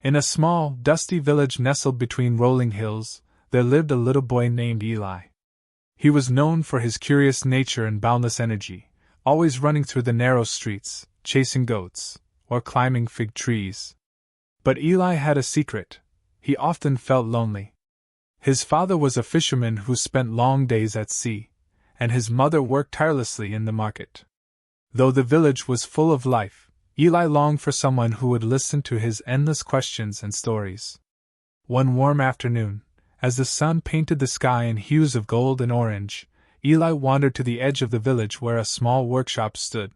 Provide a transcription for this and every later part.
In a small, dusty village nestled between rolling hills, there lived a little boy named Eli. He was known for his curious nature and boundless energy, always running through the narrow streets, chasing goats, or climbing fig trees. But Eli had a secret. He often felt lonely. His father was a fisherman who spent long days at sea, and his mother worked tirelessly in the market. Though the village was full of life, Eli longed for someone who would listen to his endless questions and stories. One warm afternoon, as the sun painted the sky in hues of gold and orange, Eli wandered to the edge of the village where a small workshop stood.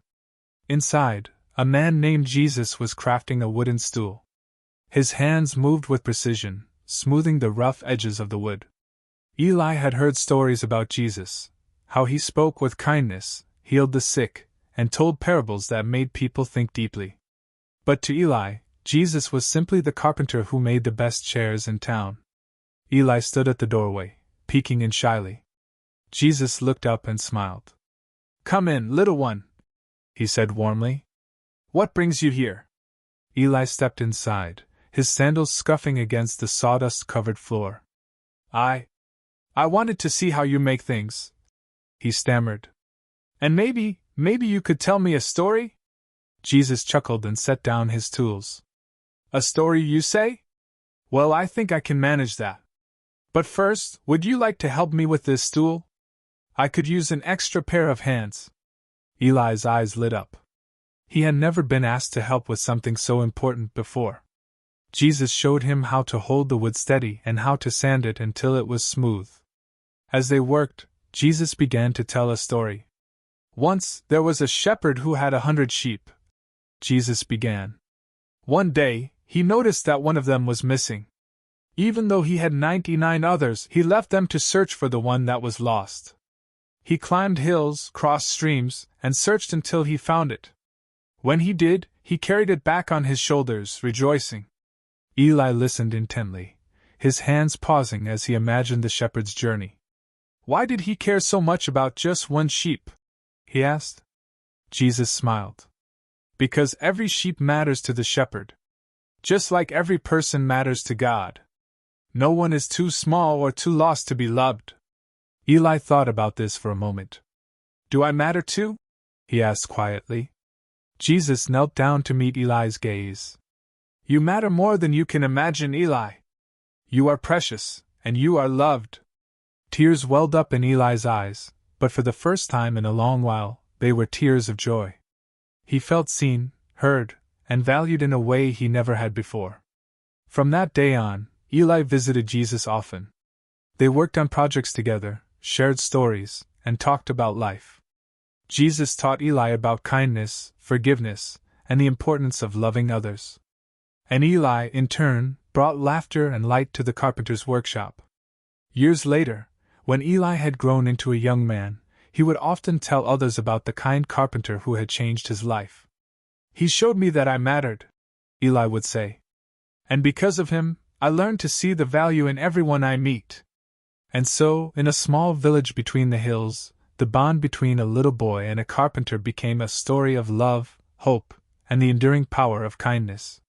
Inside, a man named Jesus was crafting a wooden stool. His hands moved with precision, smoothing the rough edges of the wood. Eli had heard stories about Jesus, how he spoke with kindness, healed the sick, and told parables that made people think deeply. But to Eli, Jesus was simply the carpenter who made the best chairs in town. Eli stood at the doorway, peeking in shyly. Jesus looked up and smiled. "Come in, little one," he said warmly. "What brings you here?" Eli stepped inside, his sandals scuffing against the sawdust-covered floor. I wanted to see how you make things," he stammered. "And maybe you could tell me a story?" Jesus chuckled and set down his tools. "A story, you say? Well, I think I can manage that. But first, would you like to help me with this stool? I could use an extra pair of hands." Eli's eyes lit up. He had never been asked to help with something so important before. Jesus showed him how to hold the wood steady and how to sand it until it was smooth. As they worked, Jesus began to tell a story. "Once there was a shepherd who had 100 sheep," Jesus began. "One day, he noticed that one of them was missing. Even though he had 99 others, he left them to search for the one that was lost. He climbed hills, crossed streams, and searched until he found it. When he did, he carried it back on his shoulders, rejoicing." Eli listened intently, his hands pausing as he imagined the shepherd's journey. "Why did he care so much about just one sheep?" he asked. Jesus smiled. "Because every sheep matters to the shepherd. Just like every person matters to God. No one is too small or too lost to be loved." Eli thought about this for a moment. "Do I matter too?" he asked quietly. Jesus knelt down to meet Eli's gaze. "You matter more than you can imagine, Eli. You are precious, and you are loved." Tears welled up in Eli's eyes, but for the first time in a long while, they were tears of joy. He felt seen, heard, and valued in a way he never had before. From that day on, Eli visited Jesus often. They worked on projects together, shared stories, and talked about life. Jesus taught Eli about kindness, forgiveness, and the importance of loving others. And Eli, in turn, brought laughter and light to the carpenter's workshop. Years later, when Eli had grown into a young man, he would often tell others about the kind carpenter who had changed his life. "He showed me that I mattered," Eli would say. "And because of him, I learned to see the value in everyone I meet." And so, in a small village between the hills, the bond between a little boy and a carpenter became a story of love, hope, and the enduring power of kindness.